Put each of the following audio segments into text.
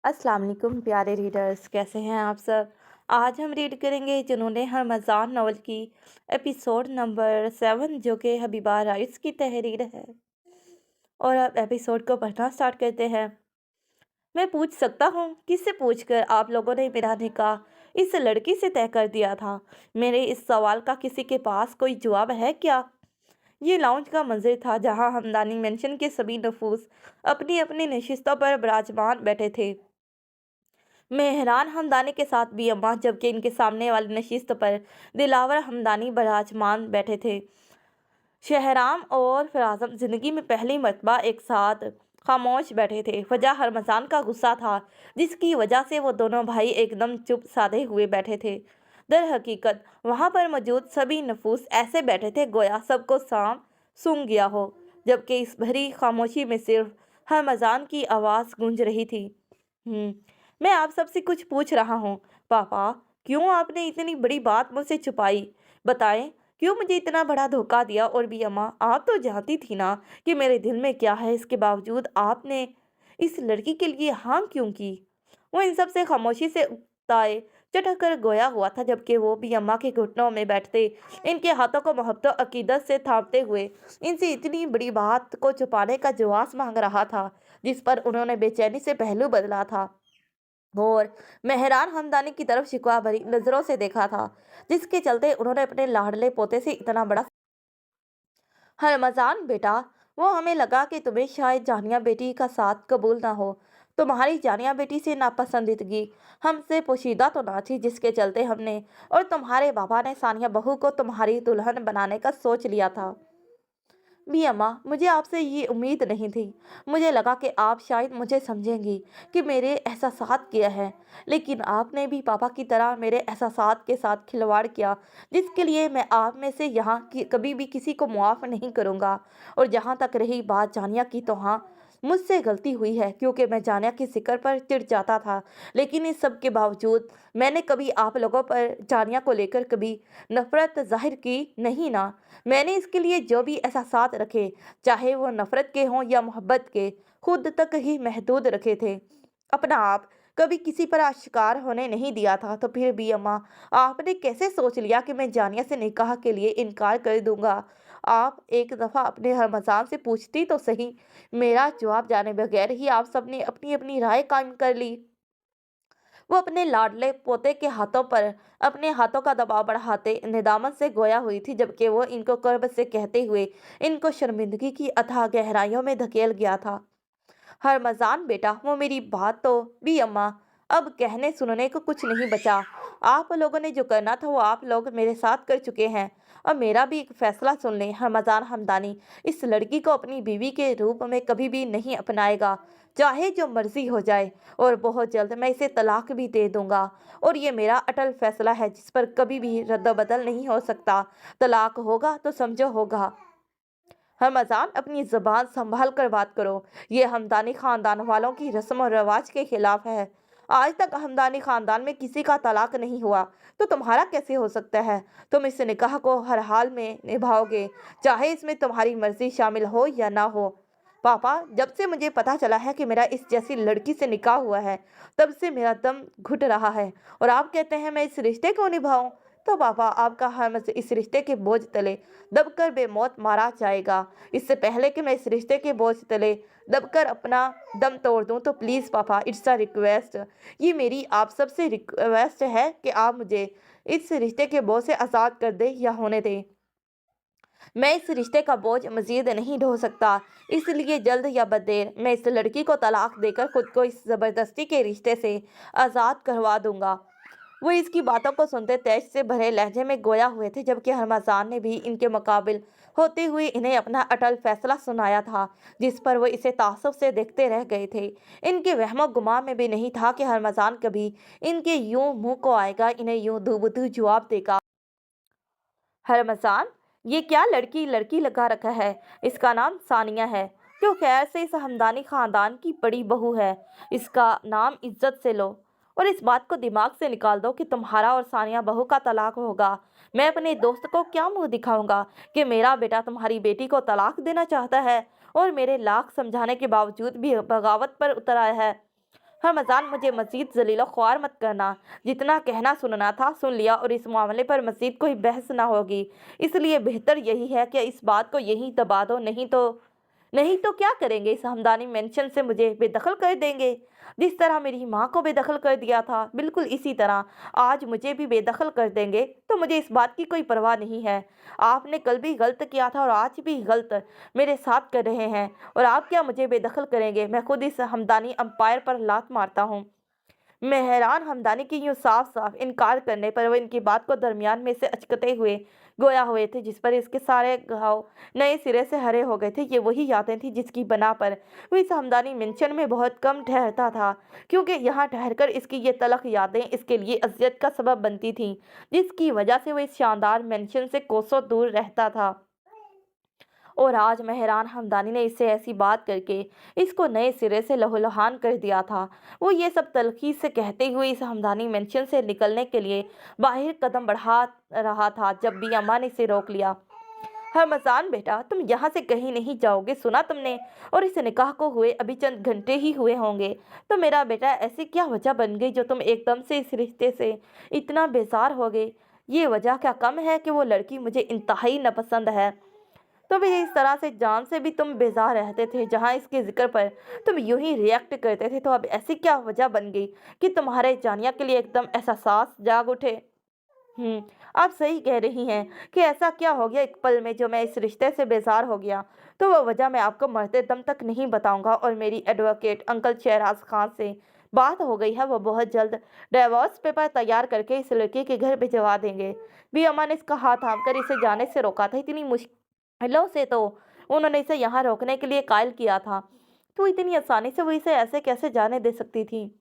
अस्सलाम वालेकुम प्यारे रीडर्स, कैसे हैं आप सब। आज हम रीड करेंगे जुनून हरमज़ान नॉवल की एपिसोड नंबर 7, जो कि हबीबा राइट्स की तहरीर है। और अब एपिसोड को पढ़ना स्टार्ट करते हैं। मैं पूछ सकता हूँ, किससे पूछकर आप लोगों ने मेरा निकाह इस लड़की से तय कर दिया था? मेरे इस सवाल का किसी के पास कोई जवाब है क्या? ये लाउंज का मंजर था जहाँ हमदानी मेंशन के सभी नफूस अपनी अपनी नशिस्तों पर विराजमान बैठे थे। मेहरान हमदानी के साथ भी अम्मा, जबकि इनके सामने वाली नशिस्त पर दिलावर हमदानी बराजमान बैठे थे। शहराम और फराजम जिंदगी में पहली मर्तबा एक साथ खामोश बैठे थे। वजह हरमजान का गुस्सा था, जिसकी वजह से वो दोनों भाई एकदम चुप साधे हुए बैठे थे। दर हकीकत वहाँ पर मौजूद सभी नफूस ऐसे बैठे थे गोया सबको सांप सूंघ गया हो, जबकि इस भरी खामोशी में सिर्फ हरमजान की आवाज़ गूंज रही थी। मैं आप सबसे कुछ पूछ रहा हूँ पापा। क्यों आपने इतनी बड़ी बात मुझसे छुपाई? बताएं, क्यों मुझे इतना बड़ा धोखा दिया? और भी अम्मा, आप तो जानती थी ना कि मेरे दिल में क्या है। इसके बावजूद आपने इस लड़की के लिए हाँ क्यों की? वो इन सब से खामोशी से उकताए चटक कर गोया हुआ था, जबकि वो भी अम्मा के घुटनों में बैठते, इनके हाथों को मोहब्बत और अकीदत से थामते हुए इनसे इतनी बड़ी बात को छुपाने का जवाब मांग रहा था, जिस पर उन्होंने बेचैनी से पहलू बदला था। और मेहरान हमदानी की तरफ शिकवा भरी नजरों से देखा था, जिसके चलते उन्होंने अपने लाडले पोते से इतना बड़ा हरमजान बेटा, वो हमें लगा कि तुम्हें शायद जानिया बेटी का साथ कबूल ना हो। तुम्हारी जानिया बेटी से नापसंदीदगी हमसे पोशीदा तो ना थी, जिसके चलते हमने और तुम्हारे बाबा ने सानिया बहू को तुम्हारी दुल्हन बनाने का सोच लिया था। भी अम्मा, मुझे आपसे ये उम्मीद नहीं थी। मुझे लगा कि आप शायद मुझे समझेंगी कि मेरे एहसासात क्या है, लेकिन आपने भी पापा की तरह मेरे एहसासात के साथ खिलवाड़ किया, जिसके लिए मैं आप में से यहाँ की कभी भी किसी को मुआफ़ नहीं करूँगा। और जहाँ तक रही बात जानिया की, तो हाँ, मुझसे गलती हुई है, क्योंकि मैं जानिया की जिक्र पर चिढ़ जाता था। लेकिन इस सब के बावजूद मैंने कभी आप लोगों पर जानिया को लेकर कभी नफरत जाहिर की नहीं ना। मैंने इसके लिए जो भी एहसासात रखे, चाहे वो नफरत के हों या मोहब्बत के, खुद तक ही महदूद रखे थे। अपना आप कभी किसी पर आशिकार होने नहीं दिया था। तो फिर भी अम्मा, आपने कैसे सोच लिया कि मैं जानिया से निकाह के लिए इनकार कर दूंगा? आप एक दफ़ा अपने हरमजान से पूछती तो सही। मेरा जवाब जाने बगैर ही आप सबने अपनी अपनी राय कायम कर ली। वो अपने लाडले पोते के हाथों पर अपने हाथों का दबाव बढ़ाते निदामत से गोया हुई थी, जबकि वो इनको कर्ब से कहते हुए इनको शर्मिंदगी की अथाह गहराइयों में धकेल गया था। हरमजान बेटा, वो मेरी बात तो भी अम्मा, अब कहने सुनने को कुछ नहीं बचा। आप लोगों ने जो करना था वो आप लोग मेरे साथ कर चुके हैं। अब मेरा भी एक फैसला सुन लें। हरमजान हमदानी इस लड़की को अपनी बीवी के रूप में कभी भी नहीं अपनाएगा, चाहे जो मर्जी हो जाए। और बहुत जल्द मैं इसे तलाक भी दे दूंगा। और ये मेरा अटल फैसला है, जिस पर कभी भी रद्द-बदल नहीं हो सकता। तलाक होगा तो समझो होगा। हरमजान, अपनी ज़बान संभाल कर बात करो। ये हमदानी खानदान वालों की रस्म और रवाज के खिलाफ है। आज तक हमदानी खानदान में किसी का तलाक नहीं हुआ, तो तुम्हारा कैसे हो सकता है? तुम इस निकाह को हर हाल में निभाओगे, चाहे इसमें तुम्हारी मर्जी शामिल हो या ना हो। पापा, जब से मुझे पता चला है कि मेरा इस जैसी लड़की से निकाह हुआ है, तब से मेरा दम घुट रहा है। और आप कहते हैं मैं इस रिश्ते को निभाऊं? तो पापा, आपका हमसे इस रिश्ते के बोझ तले दबकर बेमौत मारा जाएगा। इससे पहले कि मैं इस रिश्ते के बोझ तले दबकर अपना दम तोड़ दूं, तो प्लीज़ पापा, इट्स अ रिक्वेस्ट। ये मेरी आप सबसे रिक्वेस्ट है कि आप मुझे इस रिश्ते के बोझ से आज़ाद कर दें या होने दें। मैं इस रिश्ते का बोझ मजीद नहीं ढो सकता, इसलिए जल्द या बदेर मैं इस लड़की को तलाक देकर खुद को इस ज़बरदस्ती के रिश्ते से आज़ाद करवा दूंगा। वो इसकी बातों को सुनते तेज से भरे लहजे में गोया हुए थे, जबकि हरमजान ने भी इनके मुकाबिल होते हुए इन्हें अपना अटल फैसला सुनाया था, जिस पर वो इसे तासुब से देखते रह गए थे। इनके वहमो गुमा में भी नहीं था कि हरमजान कभी इनके यूं मुंह को आएगा, इन्हें यूं दूबदू जवाब देगा। हरमजान, ये क्या लड़की लड़की लगा रखा है? इसका नाम सानिया है। क्यों खैर से इस हमदानी खानदान की बड़ी बहू है। इसका नाम इज्जत से लो, और इस बात को दिमाग से निकाल दो कि तुम्हारा और सानिया बहू का तलाक होगा। मैं अपने दोस्त को क्या मुंह दिखाऊंगा कि मेरा बेटा तुम्हारी बेटी को तलाक देना चाहता है, और मेरे लाख समझाने के बावजूद भी बगावत पर उतर आया है। रमज़ान, मुझे मज़ीद ज़लील व ख्वार मत करना। जितना कहना सुनना था सुन लिया और इस मामले पर मज़ीद कोई बहस ना होगी। इसलिए बेहतर यही है कि इस बात को यहीं दबा दो, नहीं तो क्या करेंगे? इस हमदानी मेंशन से मुझे बेदखल कर देंगे। जिस तरह मेरी माँ को बेदखल कर दिया था, बिल्कुल इसी तरह आज मुझे भी बेदखल कर देंगे। तो मुझे इस बात की कोई परवाह नहीं है। आपने कल भी गलत किया था और आज भी गलत मेरे साथ कर रहे हैं, और आप क्या मुझे बेदखल करेंगे? मैं खुद इस हमदानी अंपायर पर लात मारता हूँ। मेहरान हमदानी की यूं साफ साफ इनकार करने पर वो इनकी बात को दरमियान में से अचकते हुए गोया हुए थे, जिस पर इसके सारे घाव नए सिरे से हरे हो गए थे। ये वही यादें थी जिसकी बना पर वो इस हमदानी मेंशन में बहुत कम ठहरता था, क्योंकि यहाँ ठहरकर इसकी ये तलख यादें इसके लिए अजियत का सबब बनती थीं, जिसकी वजह से वो इस शानदार मेंशन से कोसों दूर रहता था। और आज मेहरान हमदानी ने इससे ऐसी बात करके इसको नए सिरे से लहूलुहान कर दिया था। वो ये सब तलखी से कहते हुए इस हमदानी मेंशन से निकलने के लिए बाहर कदम बढ़ा रहा था, जब भी अम्मा ने इसे रोक लिया। रमज़ान बेटा, तुम यहाँ से कहीं नहीं जाओगे, सुना तुमने? और इस निकाह को हुए अभी चंद घंटे ही हुए होंगे। तो मेरा बेटा, ऐसी क्या वजह बन गई जो तुम एकदम से इस रिश्ते से इतना बेजार हो गए? ये वजह क्या कम है कि वो लड़की मुझे इंतहाई नापसंद है। तो भी इस तरह से जान से भी तुम बेजार रहते थे, जहाँ इसके जिक्र पर तुम यूं ही रिएक्ट करते थे। तो अब ऐसी क्या वजह बन गई कि तुम्हारे जानिया के लिए एकदम एहसास जाग उठे? आप सही कह रही हैं कि ऐसा क्या हो गया एक पल में जो मैं इस रिश्ते से बेजार हो गया। तो वह वजह मैं आपको मरते दम तक नहीं बताऊंगा, और मेरी एडवोकेट अंकल शहराज खान से बात हो गई है। वो बहुत जल्द डिवोर्स पेपर तैयार करके इस लड़के के घर भिजवा देंगे। भी अम्मा ने इसका हाथ थाम कर इसे जाने से रोका था। इतनी मुश्किलों से तो उन्होंने इसे यहाँ रोकने के लिए कायल किया था, तो इतनी आसानी से वो इसे ऐसे कैसे जाने दे सकती थी?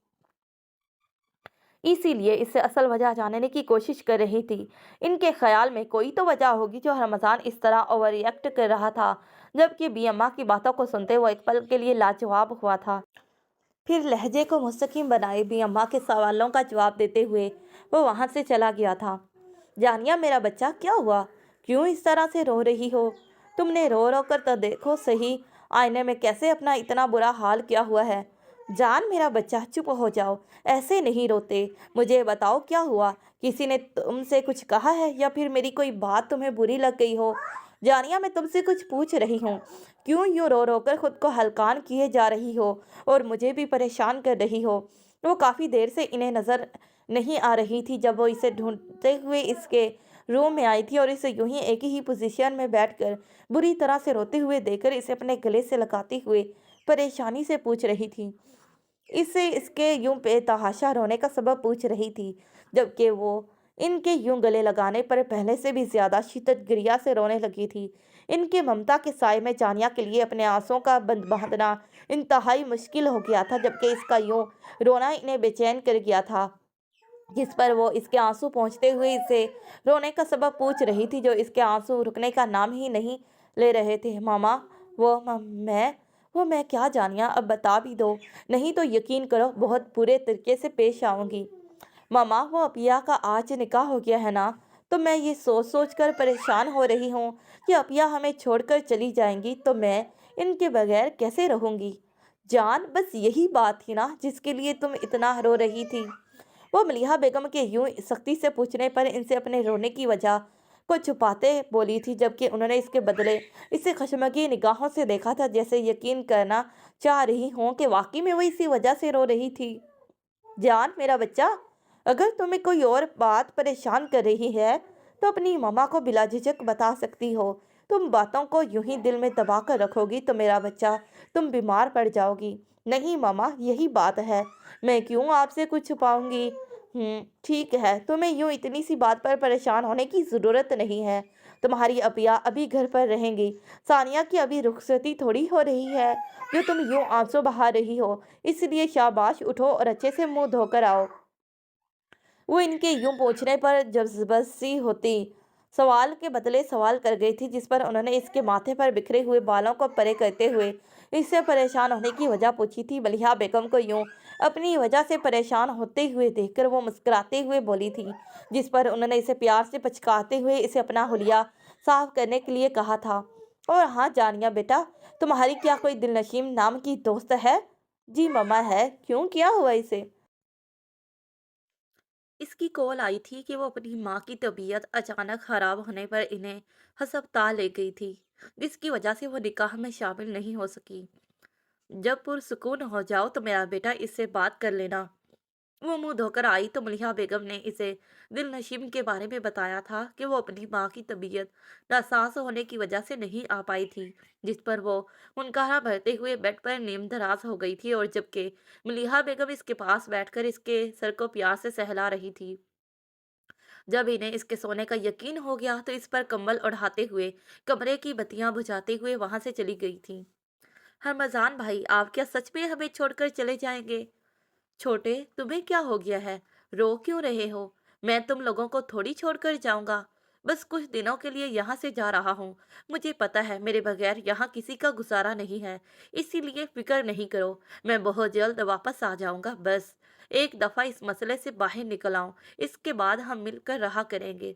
इसीलिए इससे असल वजह जानने की कोशिश कर रही थी। इनके ख्याल में कोई तो वजह होगी जो रमज़ान इस तरह ओवर रिएक्ट कर रहा था, जबकि बी अम्मा की बातों को सुनते वो एक पल के लिए लाजवाब हुआ था। फिर लहजे को मुस्तकीम बनाए बी अम्मा के सवालों का जवाब देते हुए वो वहाँ से चला गया था। जानिया, मेरा बच्चा, क्या हुआ? क्यों इस तरह से रो रही हो? तुमने रो रो कर तो देखो सही, आईने में कैसे अपना इतना बुरा हाल किया हुआ है। जान, मेरा बच्चा, चुप हो जाओ, ऐसे नहीं रोते। मुझे बताओ क्या हुआ? किसी ने तुमसे कुछ कहा है या फिर मेरी कोई बात तुम्हें बुरी लग गई हो? जानिया, मैं तुमसे कुछ पूछ रही हूँ। क्यों यूँ रो रो कर खुद को हलकान किए जा रही हो और मुझे भी परेशान कर रही हो? वो काफ़ी देर से इन्हें नज़र नहीं आ रही थी जब वो इसे ढूंढते हुए इसके रूम में आई थी, और इसे यूं ही एक ही पोजीशन में बैठकर बुरी तरह से रोते हुए देखकर इसे अपने गले से लगाते हुए परेशानी से पूछ रही थी। इससे इसके यूं बेतहाशा रोने का सबब पूछ रही थी, जबकि वो इनके यूं गले लगाने पर पहले से भी ज्यादा शिद्दत गिरिया से रोने लगी थी। इनके ममता के साय में जानिया के लिए अपने आंसुओं का बंद बांधना इंतहाई मुश्किल हो गया था, जबकि इसका यूं रोना इन्हें बेचैन कर गया था। जिस पर वो इसके आंसू पहुंचते हुए इसे रोने का सबब पूछ रही थी, जो इसके आंसू रुकने का नाम ही नहीं ले रहे थे। मामा, वो मैं वो मैं क्या? जानिया, अब बता भी दो, नहीं तो यकीन करो बहुत बुरे तरीके से पेश आऊंगी। मामा, वो अपिया का आज निकाह हो गया है ना? तो मैं ये सोच सोच कर परेशान हो रही हूँ कि अपिया हमें छोड़कर चली जाएंगी तो मैं इनके बगैर कैसे रहूंगी। जान, बस यही बात थी ना जिसके लिए तुम इतना रो रही थी? वो मलिहा बेगम के यूं सख्ती से पूछने पर इनसे अपने रोने की वजह को छुपाते बोली थी, जबकि उन्होंने इसके बदले इसे खशमगी निगाहों से देखा था, जैसे यकीन करना चाह रही हूँ कि वाकई में वो इसी वजह से रो रही थी। जान, मेरा बच्चा, अगर तुम्हें कोई और बात परेशान कर रही है तो अपनी मम्मा को बिला झिझक बता सकती हो। तुम बातों को यूं ही दिल में दबा कर रखोगी तो मेरा बच्चा, तुम बीमार पड़ जाओगी। नहीं मामा, यही बात है, मैं क्यों आपसे कुछ छुपाऊंगी। ठीक है, तुम्हें यूं इतनी सी बात पर परेशान होने की ज़रूरत नहीं है। तुम्हारी अपिया अभी घर पर रहेंगी। सानिया की अभी रुखसती थोड़ी हो रही है जो तुम यूं आंसू बहा रही हो। इसलिए शाबाश, उठो और अच्छे से मुंह धोकर आओ। वो इनके यूं पूछने पर जबरदस्ती होती सवाल के बदले सवाल कर गई थी, जिस पर उन्होंने इसके माथे पर बिखरे हुए बालों को परे करते हुए इससे परेशान होने की वजह पूछी थी। मलिहा बेगम को यूं अपनी वजह से परेशान होते हुए देखकर वो मुस्कुराते हुए बोली थी, जिस पर उन्होंने इसे प्यार से पचकाते हुए इसे अपना हुलिया साफ करने के लिए कहा था। और हाँ जानिया बेटा, तुम्हारी क्या कोई दिलनशीम नाम की दोस्त है? जी मम्मा है, क्यों क्या हुआ इसे? इसकी कॉल आई थी कि वो अपनी माँ की तबीयत अचानक खराब होने पर इन्हें अस्पताल ले गई थी, जिसकी वजह से वो निकाह में शामिल नहीं हो सकी। जब पुरसुकून हो जाओ तो मेरा बेटा इससे बात कर लेना। वो मुंह धोकर आई तो मलिहा बेगम ने इसे दिलनशीम के बारे में बताया था कि वो अपनी माँ की तबीयत नासाज होने की वजह से नहीं आ पाई थी, जिस पर वो हुनकारा भरते हुए बेड पर नीम दराज हो गई थी। और जबकि मलिहा बेगम इसके पास बैठकर इसके सर को प्यार से सहला रही थी, जब इन्हें इसके सोने का यकीन हो गया तो इस पर कंबल ओढ़ाते हुए कमरे की बत्तियां बुझाते हुए वहां से चली गई थी। हरमजान भाई, आप क्या सच में हमें छोड़कर चले जाएंगे? छोटे, तुम्हें क्या हो गया है? रो क्यों रहे हो? मैं तुम लोगों को थोड़ी छोड़कर जाऊंगा। बस कुछ दिनों के लिए यहाँ से जा रहा हूँ। मुझे पता है मेरे बगैर यहाँ किसी का गुजारा नहीं है, इसीलिए फिक्र नहीं करो। मैं बहुत जल्द वापस आ जाऊंगा। बस एक दफा इस मसले से बाहर निकल आऊं, इसके बाद हम मिलकर रहा करेंगे।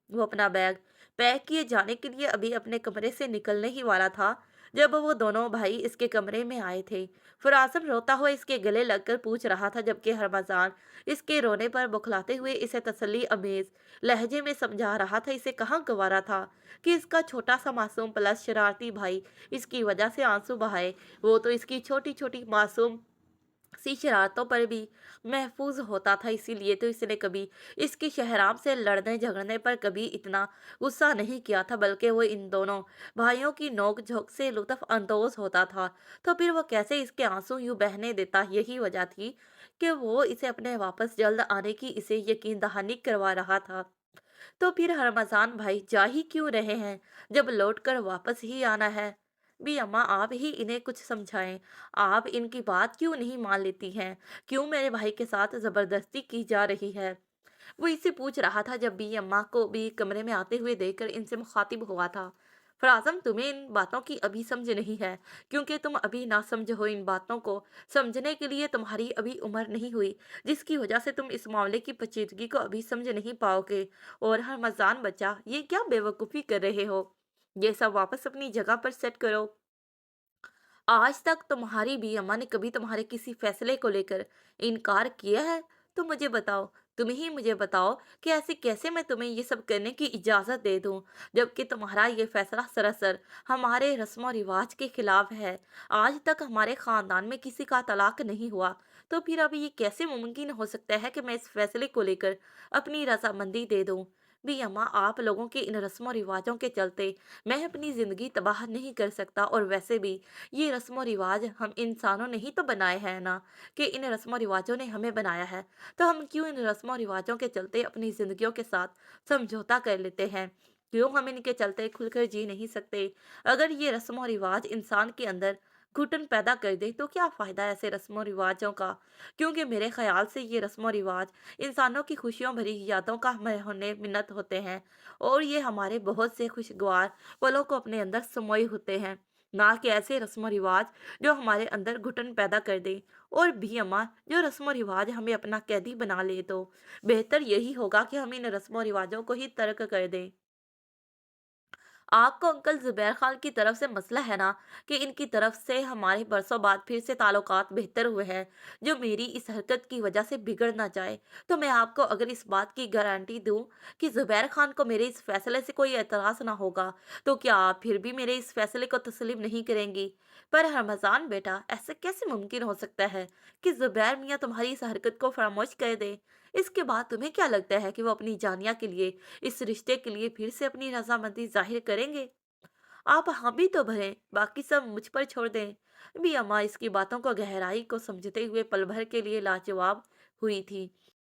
वो अपना बैग पैक किए जाने के लिए अभी अपने कमरे से निकलने ही वाला था, जब वो दोनों भाई इसके कमरे में आए थे। फरासम रोता हुआ इसके गले लगकर पूछ रहा था, जबकि हरमजान इसके रोने पर बौखलाते हुए इसे तसल्ली अमेज लहजे में समझा रहा था। इसे कहाँ गवारा था कि इसका छोटा सा मासूम प्लस शरारती भाई इसकी वजह से आंसू बहाए। वो तो इसकी छोटी छोटी मासूम सी शरारतों पर भी महफूज होता था, इसीलिए तो इसने कभी इसकी शहराम से लड़ने झगड़ने पर कभी इतना गुस्सा नहीं किया था, बल्कि वो इन दोनों भाइयों की नोक झोंक से लुत्फ अंदोज होता था। तो फिर वो कैसे इसके आंसू यूं बहने देता? यही वजह थी कि वो इसे अपने वापस जल्द आने की इसे यकीन दहानी करवा रहा था। तो फिर रमज़ान भाई जा ही क्यों रहे हैं, जब लौट कर वापस ही आना है? भी अम्मा, आप ही इन्हें कुछ समझाएं। आप इनकी बात क्यों नहीं मान लेती हैं? क्यों मेरे भाई के साथ ज़बरदस्ती की जा रही है? वो इससे पूछ रहा था, जब भी अम्मा को भी कमरे में आते हुए देखकर इनसे मुखातिब हुआ था। फराज़म, तुम्हें इन बातों की अभी समझ नहीं है, क्योंकि तुम अभी ना समझ हो। इन बातों को समझने के लिए तुम्हारी अभी उम्र नहीं हुई, जिसकी वजह से तुम इस मामले की पेचीदगी को अभी समझ नहीं पाओगे। और हरमजान बच्चा, ये क्या बेवकूफ़ी कर रहे हो? ये सब वापस अपनी जगह पर सेट करो। आज तक तुम्हारी भी अम्मा ने कभी तुम्हारे किसी फैसले को लेकर इनकार किया है? तो मुझे बताओ, तुम ही मुझे बताओ कि ऐसे कैसे मैं तुम्हें ये सब करने की इजाज़त दे दूं, जबकि तुम्हारा ये फैसला सरासर हमारे रस्म और रिवाज के खिलाफ है। आज तक हमारे ख़ानदान में किसी का तलाक नहीं हुआ, तो फिर अब ये कैसे मुमकिन हो सकता है कि मैं इस फैसले को लेकर अपनी रजामंदी दे दूं? भी अम्मा, आप लोगों के इन रस्म और रिवाजों के चलते मैं अपनी ज़िंदगी तबाह नहीं कर सकता। और वैसे भी ये रस्म और रिवाज हम इंसानों ने ही तो बनाए हैं ना, कि इन रस्म और रिवाजों ने हमें बनाया है। तो हम क्यों इन रस्म और रिवाजों के चलते अपनी जिंदगियों के साथ समझौता कर लेते हैं? क्यों हम इनके चलते खुलकर जी नहीं सकते? अगर ये रस्म और रिवाज इंसान के अंदर घुटन पैदा कर दे तो क्या फ़ायदा ऐसे रस्म और रिवाजों का? क्योंकि मेरे ख्याल से ये रस्म और रिवाज इंसानों की खुशियों भरी यादों का होने मिन्नत होते हैं, और ये हमारे बहुत से खुशगवार पलों को अपने अंदर समोए होते हैं, ना कि ऐसे रस्म रिवाज जो हमारे अंदर घुटन पैदा कर दें। और भी अम्मा, जो रस्म रिवाज हमें अपना कैदी बना ले तो बेहतर यही होगा कि हम इन रस्म रिवाजों को ही तर्क कर दें। आपको अंकल ज़ुबैर खान की तरफ से मसला है ना, कि इनकी तरफ से हमारे बरसों बाद फिर से ताल्लुकात बेहतर हुए हैं, जो मेरी इस हरकत की वजह से बिगड़ ना जाए। तो मैं आपको अगर इस बात की गारंटी दूं कि ज़ुबैर खान को मेरे इस फैसले से कोई एतराज़ ना होगा, तो क्या आप फिर भी मेरे इस फैसले को तस्लीम नहीं करेंगी? पर रमज़ान बेटा, ऐसा कैसे मुमकिन हो सकता है कि ज़ुबैर मियाँ तुम्हारी इस हरकत को फरामोश कर दे? इसके बाद तुम्हें क्या लगता है कि वो अपनी जानिया के लिए, इस रिश्ते के लिए फिर से अपनी रजामंदी जाहिर करेंगे? आप हामी तो भरें, बाकी सब मुझ पर छोड़ दें। भी अम्मा इसकी बातों को गहराई को समझते हुए पल भर के लिए लाजवाब हुई थी,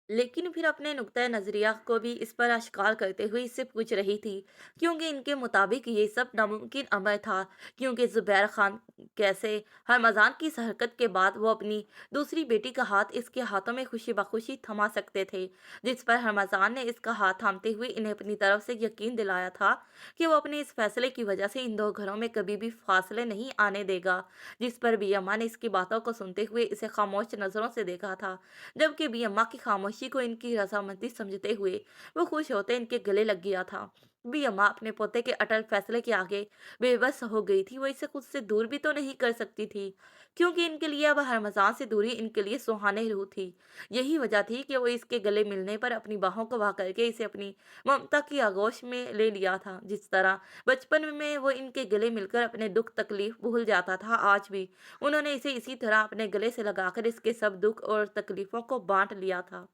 लेकिन फिर अपने नुक्ता नज़रिया को भी इस पर आश्कार करते हुए इससे पूछ रही थी, क्योंकि इनके मुताबिक ये सब नामुमकिन अमर था। क्योंकि ज़ुबैर खान कैसे हरमज़ान की इस हरकत के बाद वो अपनी दूसरी बेटी का हाथ इसके हाथों में खुशी बखुशी थमा सकते थे, जिस पर हरमज़ान ने इसका हाथ थामते हुए इन्हें अपनी तरफ से यकीन दिलाया था कि वो अपने इस फैसले की वजह से इन दो घरों में कभी भी फासले नहीं आने देगा। जिस पर भी अम्मा ने इसकी बातों को सुनते हुए इसे खामोश नज़रों से देखा था, जबकि भी अम्मा की खामोशी को इनकी रज़ामंदी समझते हुए वो खुश होते इनके गले लग गया था। भी अम्मा अपने पोते के अटल फैसले के आगे बेबस हो गई थी। वो इसे खुद से दूर भी तो नहीं कर सकती थी, क्योंकि इनके लिए अब हरमजान से दूरी इनके लिए सुहाने रूह थी। यही वजह थी कि वो इसके गले मिलने पर अपनी बाहों को बहा करके इसे अपनी ममता की आगोश में ले लिया था। जिस तरह बचपन में वो इनके गले मिलकर अपने दुख तकलीफ भूल जाता था, आज भी उन्होंने इसे इसी तरह अपने गले से लगाकर इसके सब दुख और तकलीफों को बांट लिया था,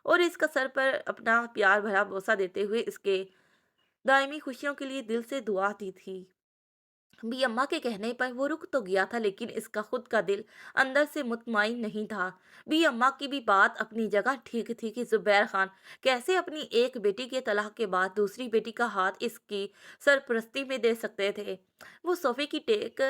और इसका सर पर अपना प्यार भरा बोसा देते हुए इसके दायमी खुशियों के लिए दिल से दुआ दी थी। भी अम्मा के कहने पर वो रुक तो गया था, लेकिन इसका खुद का दिल अंदर से मुतमाइन नहीं था। भी अम्मा की भी बात अपनी जगह ठीक थी कि जुबैर खान कैसे अपनी एक बेटी के तलाक के बाद दूसरी बेटी का हाथ इसकी सरपरस्ती में दे सकते थे। वो सोफे की टेक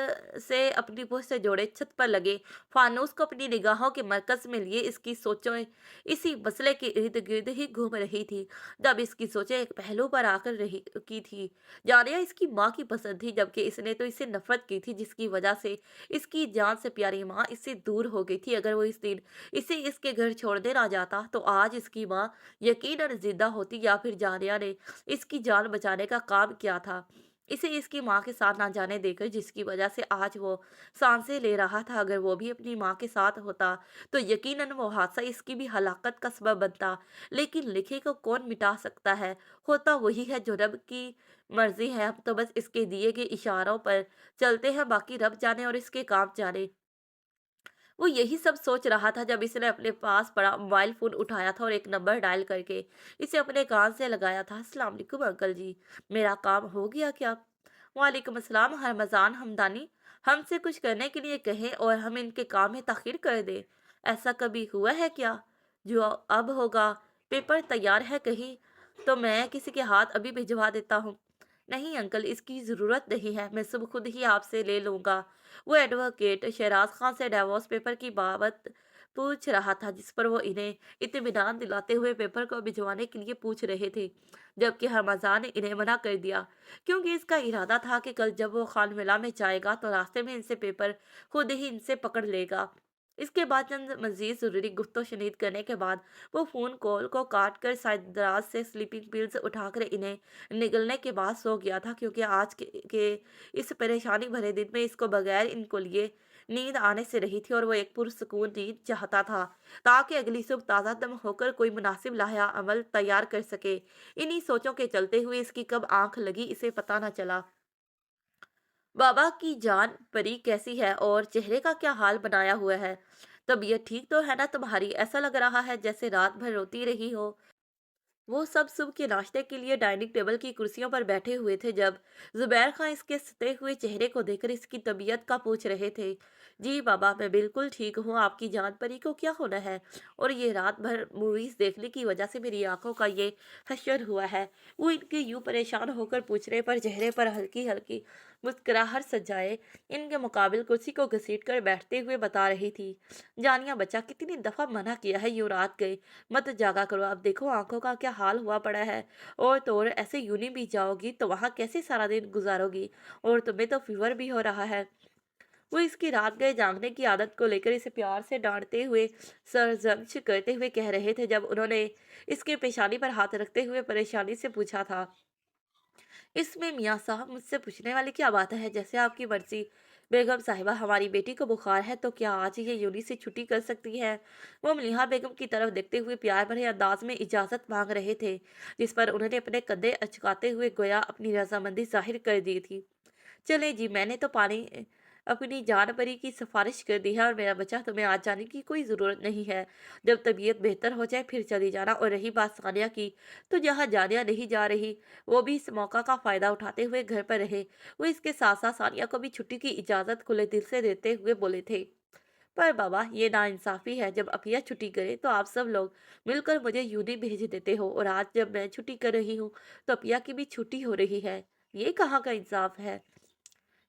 से अपनी पुश्त से जोड़े छत पर लगे फानूस को अपनी निगाहों के मरकज में लिए इसकी सोचें इसी मसले के इर्द गिर्द ही घूम रही थी। जब इसकी सोचें एक पहलू पर आकर रही की थी। जानिया इसकी माँ की पसंद थी, जबकि इसने तो इससे नफरत की थी, जिसकी वजह से इसकी जान से प्यारी माँ इससे दूर हो गई थी। अगर वो इस दिन इसे इसके घर छोड़ने ना जाता तो आज इसकी माँ यकीनन जिंदा होती, या फिर जानिया ने इसकी जान बचाने का काम किया था, इसे इसकी माँ के साथ ना जाने देकर, जिसकी वजह से आज वो सांसें ले रहा था। अगर वो भी अपनी माँ के साथ होता तो यकीनन वो हादसा इसकी भी हलाकत का सबब बनता। लेकिन लिखे को कौन मिटा सकता है, होता वही है जो रब की मर्जी है। हम तो बस इसके दिए गए इशारों पर चलते हैं, बाकी रब जाने और इसके काम जाने। वो यही सब सोच रहा था जब इसने अपने पास पड़ा मोबाइल फोन उठाया था और एक नंबर डायल करके इसे अपने कान से लगाया था। अस्सलाम वालेकुम अंकल जी, मेरा काम हो गया क्या? वालेकुम अस्सलाम हरमजान हमदानी, हमसे कुछ करने के लिए कहें और हम इनके काम में ताखिर कर दें? ऐसा कभी हुआ है क्या? जो अब होगा। पेपर तैयार है कहीं तो मैं किसी के हाथ अभी भिजवा देता हूँ। नहीं अंकल, इसकी ज़रूरत नहीं है, मैं सब खुद ही आपसे ले लूँगा। वो एडवोकेट शहराज खान से डिवोर्स पेपर की बाबत पूछ रहा था, जिस पर वो इन्हें इत्मीनान दिलाते हुए पेपर को भिजवाने के लिए पूछ रहे थे, जबकि हरमजान ने इन्हें मना कर दिया, क्योंकि इसका इरादा था कि कल जब वो खानविला में जाएगा तो रास्ते में इनसे पेपर खुद ही इनसे पकड़ लेगा। इसके बाद चंद मजीद ज़रूरी गुफ्तो शनीद करने के बाद वो फ़ोन कॉल को काट कर शायद दराज से स्लीपिंग पिल्स उठाकर इन्हें निगलने के बाद सो गया था, क्योंकि आज के इस परेशानी भरे दिन में इसको बगैर इनको लिए नींद आने से रही थी, और वो एक पुरसकून नींद चाहता था ताकि अगली सुबह ताज़ा दम होकर कोई मुनासिब लाया अमल तैयार कर सके। इन्हीं सोचों के चलते हुए इसकी कब आंख लगी इसे पता न चला। बाबा की जान परी कैसी है और चेहरे का क्या हाल बनाया हुआ है? तबीयत ठीक तो है ना तुम्हारी? ऐसा लग रहा है जैसे रात भर रोती रही हो। वो सब सुबह के नाश्ते के लिए डाइनिंग टेबल की कुर्सियों पर बैठे हुए थे जब जुबैर खां इसके सते हुए चेहरे को देखकर इसकी तबीयत का पूछ रहे थे। जी बाबा, मैं बिल्कुल ठीक हूँ, आपकी जान परी को क्या होना है? और ये रात भर मूवीज देखने की वजह से मेरी आंखों का ये हश्र हुआ है। वो इनके यूं परेशान होकर पूछने पर चेहरे पर हल्की हल्की मुस्कुराहट सजाए इनके मुकाबिल कुर्सी को घसीट कर बैठते हुए बता रही थी। जानिया बच्चा, कितनी दफा मना किया है यूं रात गए मत जागा करो, अब देखो आंखों का क्या हाल हुआ पड़ा है। और तो और ऐसे यूं भी जाओगी तो वहां कैसे सारा दिन गुजारोगी? और तुम्हें तो फीवर भी हो रहा है। वो इसकी रात गए जागने की आदत को लेकर इसे प्यार से डांटते हुए सरजम्श करते हुए कह रहे थे, जब उन्होंने इसके पेशानी पर हाथ रखते हुए परेशानी से पूछा था। इसमें मियाँ साहब मुझसे पूछने वाली क्या बात है? जैसे आपकी मर्जी। बेगम साहिबा, हमारी बेटी को बुखार है तो क्या आज ये यूनी से छुट्टी कर सकती है? वो मलिहा बेगम की तरफ देखते हुए प्यार भरे अंदाज में इजाज़त मांग रहे थे, जिस पर उन्होंने अपने कंधे अचकाते हुए गोया अपनी रजामंदी जाहिर कर दी थी। चले जी, मैंने तो पानी अपनी जान परी की सिफारिश कर दी है, और मेरा बच्चा, तुम्हें आज जाने की कोई ज़रूरत नहीं है। जब तबीयत बेहतर हो जाए फिर चली जाना। और रही बात सानिया की, तो जहाँ जानिया नहीं जा रही वो भी इस मौका का फ़ायदा उठाते हुए घर पर रहे। वो इसके साथ साथ सानिया को भी छुट्टी की इजाज़त खुले दिल से देते हुए बोले थे। पर बाबा, ये नाइंसाफ़ी है, जब अपिया छुट्टी करे तो आप सब लोग मिलकर मुझे यूनी भेज देते हो, और आज जब मैं छुट्टी कर रही हूँ तो अपिया की भी छुट्टी हो रही है। ये कहाँ का इंसाफ है?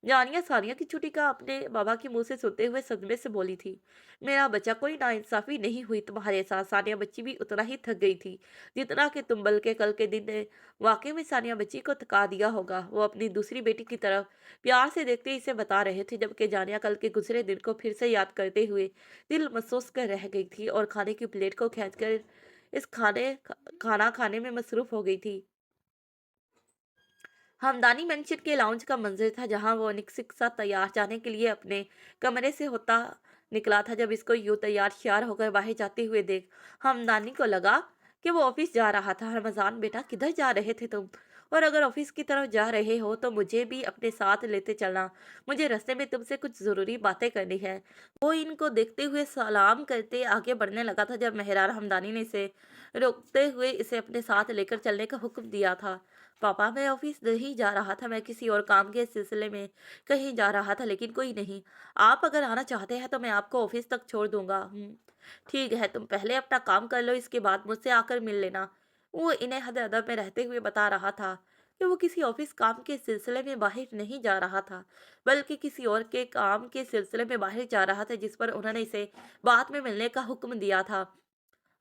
जानिया सानिया की छुट्टी का अपने बाबा के मुंह से सुनते हुए सदमे से बोली थी। मेरा बच्चा, कोई नाइंसाफी नहीं हुई तुम्हारे साथ। सानिया बच्ची भी उतना ही थक गई थी जितना कि तुम, बल्कि कल के दिन ने वाकई में सानिया बच्ची को थका दिया होगा। वो अपनी दूसरी बेटी की तरफ प्यार से देखते इसे बता रहे थे, जबकि जानिया कल के गुजरे दिन को फिर से याद करते हुए दिल महसूस कर रह गई थी और खाने की प्लेट को खींच कर इस खाना खाने में मसरूफ हो गई थी। हमदानी मेंशन के लाउंज का मंजर था जहां वो निक सा तैयार जाने के लिए अपने कमरे से होता निकला था। जब इसको यूं तैयार श्यार होकर बाहर जाते हुए देख हमदानी को लगा कि वो ऑफिस जा रहा था। रमजान बेटा, किधर जा रहे थे तुम? और अगर ऑफिस की तरफ जा रहे हो तो मुझे भी अपने साथ लेते चलना। मुझे रास्ते में तुमसे कुछ जरूरी बातें करनी है। वो इनको देखते हुए सलाम करते आगे बढ़ने लगा था जब मेहरार हमदानी ने इसे रोकते हुए इसे अपने साथ लेकर चलने का हुक्म दिया था। पापा, मैं ऑफिस नहीं जा रहा था, मैं किसी और काम के सिलसिले में कहीं जा रहा था, लेकिन कोई नहीं। आप अगर आना चाहते हैं तो मैं आपको ऑफिस तक छोड़ दूंगा। ठीक है, तुम पहले अपना काम कर लो, इसके बाद मुझसे आकर मिल लेना। वो इन्हें हद अदब में रहते हुए बता रहा था कि वो किसी ऑफिस काम के सिलसिले में बाहर नहीं जा रहा था, बल्कि किसी और के काम के सिलसिले में बाहर जा रहा था जिस पर उन्होंने इसे बाद में मिलने का हुक्म दिया था।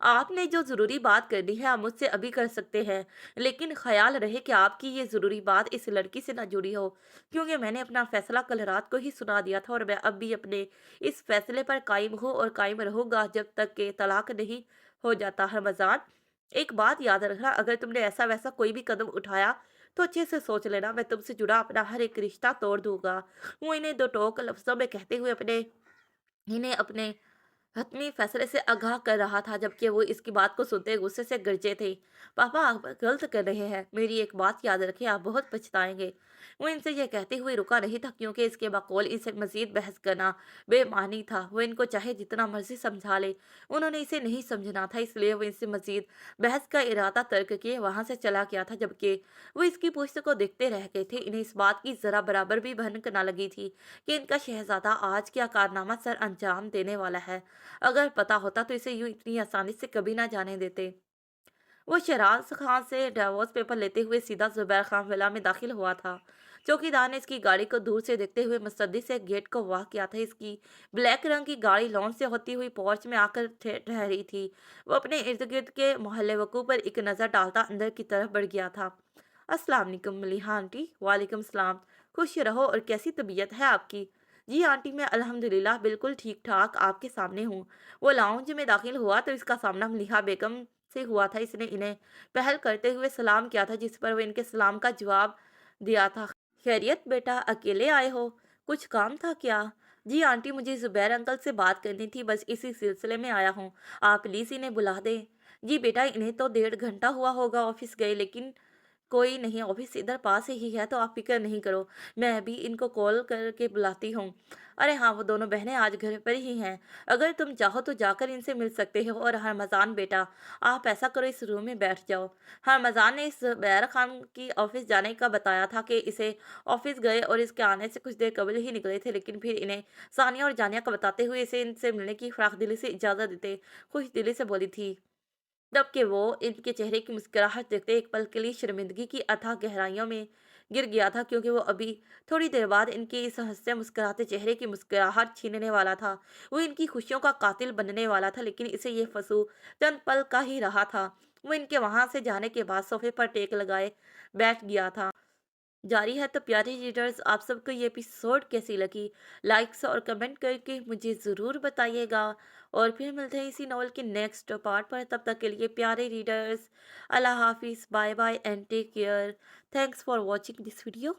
आपने जो ज़रूरी बात करनी है आप मुझसे अभी कर सकते हैं, लेकिन ख़्याल रहे कि आपकी ये ज़रूरी बात इस लड़की से ना जुड़ी हो, क्योंकि मैंने अपना फ़ैसला कल रात को ही सुना दिया था और मैं अब भी अपने इस फ़ैसले पर कायम हूँ और कायम रहूँगा जब तक कि तलाक नहीं हो जाता। रमज़ान, एक बात याद रखना, अगर तुमने ऐसा वैसा कोई भी कदम उठाया तो अच्छे से सोच लेना, मैं तुमसे जुड़ा अपना हर एक रिश्ता तोड़ दूंगा। वो इन्हें दो टोक लफ्ज़ों में कहते हुए इन्हें अपने हतमी फैसले से आगाह कर रहा था, जबकि वो इसकी बात को सुनते गुस्से से गरजे थे। पापा, आप गलत कर रहे हैं, मेरी एक बात याद रखें, आप बहुत पछताएंगे। वो इनसे यह कहते हुए रुका नहीं था, क्योंकि इसके बकौल इसे मजीद बहस करना बेमानी था। वो इनको चाहे जितना मर्जी समझा ले, उन्होंने इसे नहीं समझना था, इसलिए वो इनसे मजीद बहस का इरादा तर्क किए वहां से चला गया था। जबकि वो इसकी पुश्त को देखते रह गए थे, इन्हें इस बात की जरा बराबर भी भनक न लगी थी कि इनका शहजादा आज क्या कारनामा सर अंजाम देने वाला है। अगर पता होता तो इसे यूं इतनी आसानी से कभी ना जाने देते। वो शराज खान से डिवोर्स पेपर लेते हुए सीधा जुबैर खान विला में दाखिल हुआ था। चौकीदार ने इसकी गाड़ी को दूर से देखते हुए मुस्तैदी से गेट को वाह किया था। इसकी ब्लैक रंग की गाड़ी लॉन से होती हुई पोर्च में आकर ठहरी थी। वो अपने इर्द गिर्द के मोहल्ले वकू पर एक नज़र डालता अंदर की तरफ बढ़ गया था। अस्सलाम वालेकुम मलिहा आंटी। वालेकुम सलाम। खुश रहो, और कैसी तबीयत है आपकी? जी आंटी, मैं अल्हम्दुलिल्लाह बिल्कुल ठीक ठाक आपके सामने हूँ। वो लाउंज में दाखिल हुआ तो इसका सामना मलिहा बेगम से हुआ था। इसने इन्हें पहल करते हुए सलाम किया था, जिस पर वो इनके सलाम का जवाब दिया था। खैरियत बेटा, अकेले आए हो? कुछ काम था क्या? जी आंटी, मुझे जुबैर अंकल से बात करनी थी, बस इसी सिलसिले में आया हूँ। आप प्लीज़ इन्हें बुला दें। जी बेटा, इन्हें तो 1.5 घंटा हुआ होगा ऑफिस गए, लेकिन कोई नहीं, ऑफिस इधर पास ही है, तो आप फिक्र नहीं करो, मैं अभी इनको कॉल करके बुलाती हूँ। अरे हाँ, वो दोनों बहनें आज घर पर ही हैं, अगर तुम चाहो तो जाकर इनसे मिल सकते हो। और हरमजान बेटा, आप ऐसा करो, इस रूम में बैठ जाओ। हरमजान ने इस बैर खान की ऑफिस जाने का बताया था कि इसे ऑफिस गए और इसके आने से कुछ देर कबल ही निकले थे, लेकिन फिर इन्हें सानिया और जानिया का बताते हुए इसे इनसे मिलने की फराख दिली से इजाज़त देते खुश दिली से बोली थी। जबकि वो इनके चेहरे की मुस्कुराहट देखते एक पल के लिए शर्मिंदगी की अथाह गहराइयों में गिर गया था, क्योंकि वो अभी थोड़ी देर बाद इनके इस हंसते मुस्कुराते चेहरे की मुस्कुराहट छीनने वाला था। वो इनकी खुशियों का कातिल बनने वाला था, लेकिन इसे ये फंसू चंद पल का ही रहा था। वो इनके वहां से जाने के बाद सोफे पर टेक लगाए बैठ गया था। जारी है तो प्यारे रीडर्स, आप सबको ये एपिसोड कैसी लगी, लाइक्स और कमेंट करके मुझे ज़रूर बताइएगा। और फिर मिलते हैं इसी नॉवल के नेक्स्ट पार्ट पर। तब तक के लिए प्यारे रीडर्स, अल्लाह हाफिज़, bye bye and take care. Thanks for watching this video.